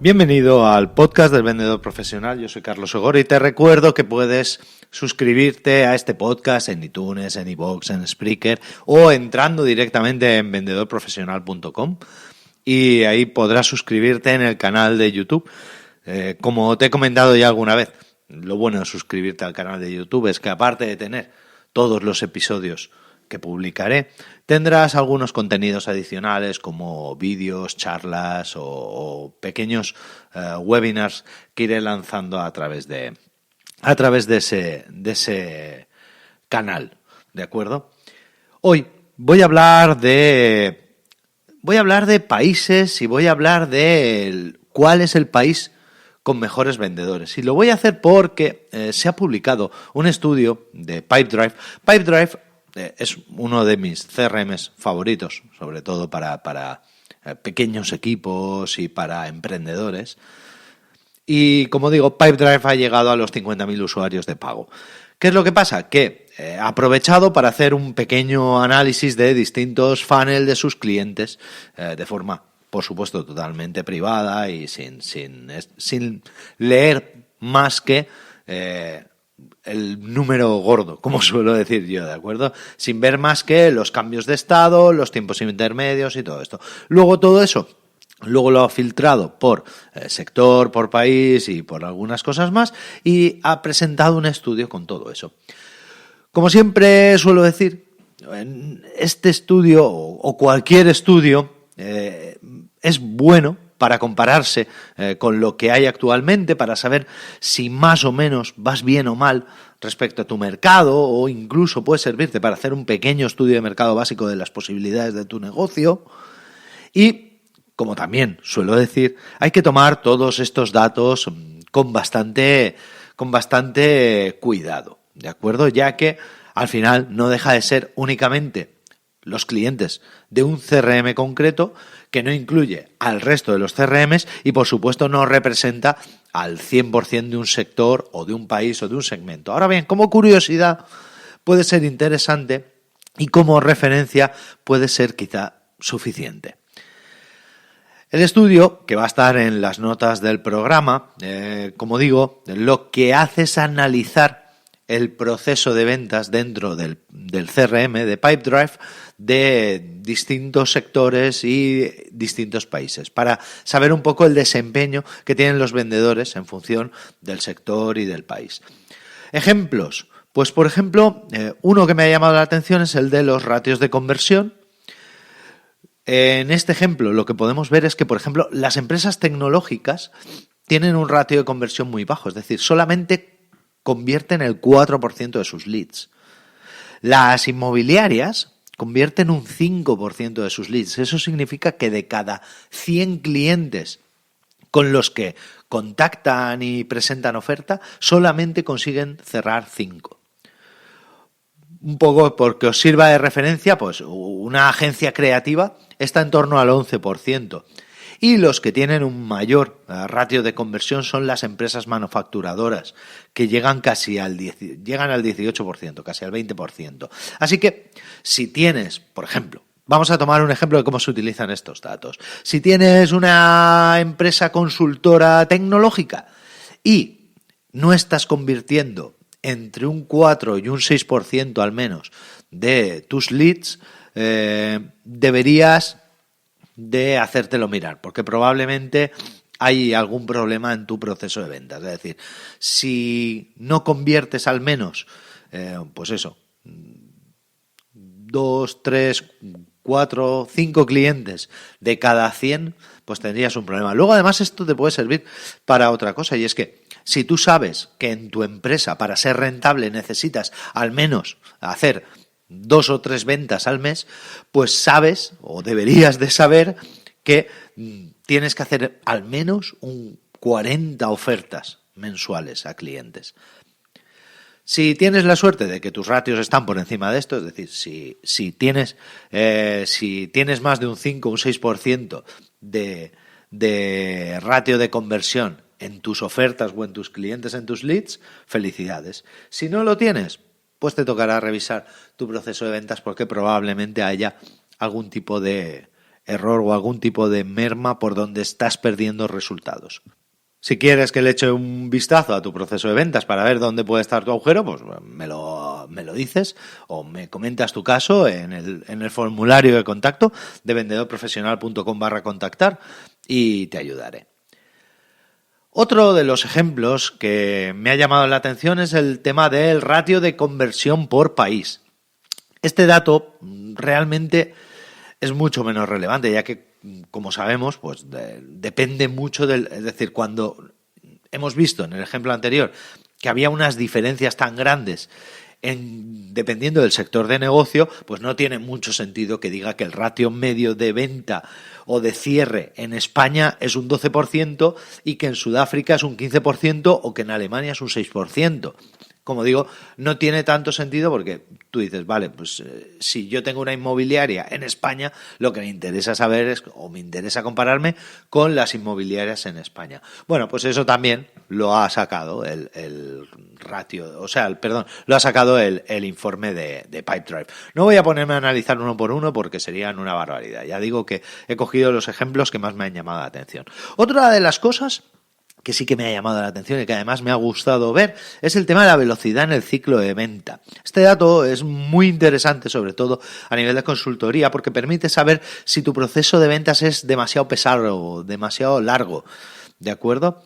Bienvenido al podcast del vendedor profesional. Yo soy Carlos Ogor y te recuerdo que puedes suscribirte a este podcast en iTunes, en iVoox, en Spreaker o entrando directamente en vendedorprofesional.com y ahí podrás suscribirte en el canal de YouTube. Como te he comentado ya alguna vez, lo bueno de suscribirte al canal de YouTube es que aparte de tener todos los episodios que publicaré, tendrás algunos contenidos adicionales como vídeos, charlas o pequeños webinars que iré lanzando a través de ese canal, ¿de acuerdo? Hoy voy a hablar de países y voy a hablar de cuál es el país con mejores vendedores. Y lo voy a hacer porque se ha publicado un estudio de Pipedrive. Pipedrive es uno de mis CRMs favoritos, sobre todo para pequeños equipos y para emprendedores. Y como digo, Pipedrive ha llegado a los 50.000 usuarios de pago. ¿Qué es lo que pasa? Que he aprovechado para hacer un pequeño análisis de distintos funnels de sus clientes de forma, por supuesto, totalmente privada y sin leer más que el número gordo, como suelo decir yo, ¿de acuerdo? Sin ver más que los cambios de estado, los tiempos intermedios y todo esto. Luego todo eso, lo ha filtrado por sector, por país y por algunas cosas más y ha presentado un estudio con todo eso. Como siempre suelo decir, este estudio o cualquier estudio es bueno para compararse con lo que hay actualmente, para saber si más o menos vas bien o mal respecto a tu mercado, o incluso puede servirte para hacer un pequeño estudio de mercado básico de las posibilidades de tu negocio. Y, como también suelo decir, hay que tomar todos estos datos con bastante cuidado, ¿de acuerdo? Ya que al final no deja de ser únicamente los clientes de un CRM concreto, que no incluye al resto de los CRMs y por supuesto no representa al 100% de un sector o de un país o de un segmento. Ahora bien, como curiosidad puede ser interesante y como referencia puede ser quizá suficiente. El estudio, que va a estar en las notas del programa, como digo, lo que hace es analizar el proceso de ventas dentro del CRM de Pipedrive de distintos sectores y distintos países para saber un poco el desempeño que tienen los vendedores en función del sector y del país. Ejemplos. Pues, por ejemplo, uno que me ha llamado la atención es el de los ratios de conversión. En este ejemplo lo que podemos ver es que, por ejemplo, las empresas tecnológicas tienen un ratio de conversión muy bajo, es decir, solamente convierten el 4% de sus leads. Las inmobiliarias convierten un 5% de sus leads. Eso significa que de cada 100 clientes con los que contactan y presentan oferta, solamente consiguen cerrar 5. Un poco porque os sirva de referencia, pues una agencia creativa está en torno al 11%. Y los que tienen un mayor ratio de conversión son las empresas manufacturadoras, que llegan casi al 18%, casi al 20%. Así que si tienes, por ejemplo, vamos a tomar un ejemplo de cómo se utilizan estos datos. Si tienes una empresa consultora tecnológica y no estás convirtiendo entre un 4 y un 6% al menos de tus leads, deberías de hacértelo mirar, porque probablemente hay algún problema en tu proceso de ventas. Es decir, si no conviertes al menos, pues eso, 2, 3, 4, 5 clientes de cada 100, pues tendrías un problema. Luego, además, esto te puede servir para otra cosa, y es que si tú sabes que en tu empresa, para ser rentable, necesitas al menos hacer 2 o 3 ventas al mes, pues sabes o deberías de saber que tienes que hacer al menos 40 ofertas mensuales a clientes. Si tienes la suerte de que tus ratios están por encima de esto, es decir, si tienes más de un 5 o un 6% de ratio de conversión en tus ofertas o en tus clientes, en tus leads, felicidades. Si no lo tienes, pues te tocará revisar tu proceso de ventas porque probablemente haya algún tipo de error o algún tipo de merma por donde estás perdiendo resultados. Si quieres que le eche un vistazo a tu proceso de ventas para ver dónde puede estar tu agujero, pues me lo dices o me comentas tu caso en el formulario de contacto de vendedorprofesional.com/contactar y te ayudaré. Otro de los ejemplos que me ha llamado la atención es el tema del ratio de conversión por país. Este dato realmente es mucho menos relevante, ya que, como sabemos, pues depende mucho es decir, cuando hemos visto en el ejemplo anterior que había unas diferencias tan grandes dependiendo del sector de negocio, pues no tiene mucho sentido que diga que el ratio medio de venta o de cierre en España es un 12% y que en Sudáfrica es un 15% o que en Alemania es un 6%. Como digo, no tiene tanto sentido porque tú dices, vale, pues si yo tengo una inmobiliaria en España, lo que me interesa saber me interesa compararme con las inmobiliarias en España. Bueno, pues eso también lo ha sacado el ratio, lo ha sacado el informe de Pipedrive. No voy a ponerme a analizar uno por uno porque serían una barbaridad. Ya digo que he cogido los ejemplos que más me han llamado la atención. Otra de las cosas que sí que me ha llamado la atención y que además me ha gustado ver, es el tema de la velocidad en el ciclo de venta. Este dato es muy interesante, sobre todo a nivel de consultoría, porque permite saber si tu proceso de ventas es demasiado pesado o demasiado largo, ¿de acuerdo?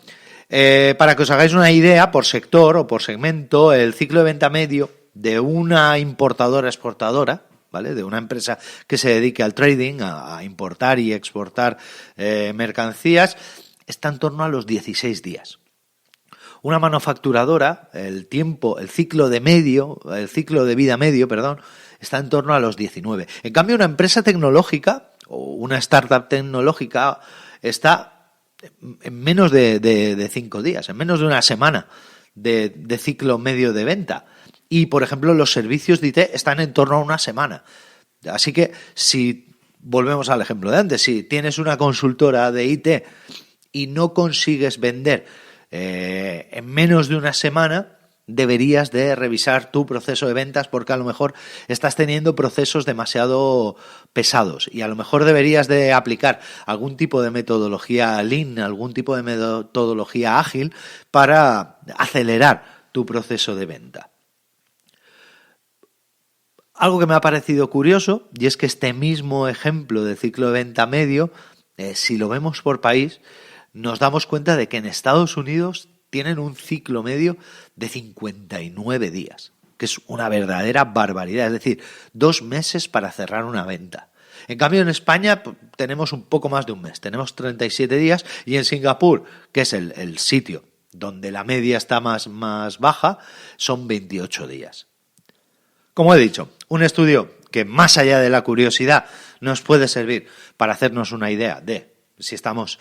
Para que os hagáis una idea, por sector o por segmento, el ciclo de venta medio de una importadora-exportadora, ¿vale? De una empresa que se dedique al trading, a importar y exportar mercancías, está en torno a los 16 días. Una manufacturadora, el ciclo de vida medio, está en torno a los 19. En cambio, una empresa tecnológica o una startup tecnológica está en menos de 5 días, en menos de una semana de ciclo medio de venta. Y, por ejemplo, los servicios de IT están en torno a una semana. Así que, si volvemos al ejemplo de antes, si tienes una consultora de IT y no consigues vender en menos de una semana, deberías de revisar tu proceso de ventas porque a lo mejor estás teniendo procesos demasiado pesados y a lo mejor deberías de aplicar algún tipo de metodología Lean, algún tipo de metodología ágil para acelerar tu proceso de venta. Algo que me ha parecido curioso, y es que este mismo ejemplo de ciclo de venta medio, si lo vemos por país, nos damos cuenta de que en Estados Unidos tienen un ciclo medio de 59 días, que es una verdadera barbaridad, es decir, 2 meses para cerrar una venta. En cambio, en España tenemos un poco más de un mes, tenemos 37 días, y en Singapur, que es el sitio donde la media está más baja, son 28 días. Como he dicho, un estudio que más allá de la curiosidad nos puede servir para hacernos una idea de si estamos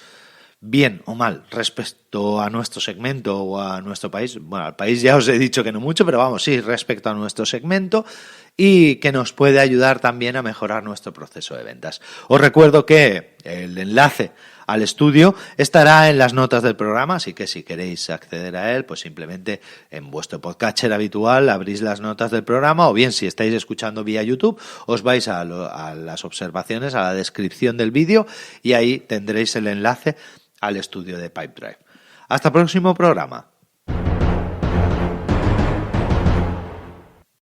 bien o mal respecto a nuestro segmento o a nuestro país. Bueno, al país ya os he dicho que no mucho, pero vamos, sí, respecto a nuestro segmento, y que nos puede ayudar también a mejorar nuestro proceso de ventas. Os recuerdo que el enlace al estudio estará en las notas del programa, así que si queréis acceder a él, pues simplemente en vuestro podcatcher habitual abrís las notas del programa, o bien si estáis escuchando vía YouTube, os vais a las observaciones, a la descripción del vídeo, y ahí tendréis el enlace al estudio de Pipedrive. Hasta el próximo programa.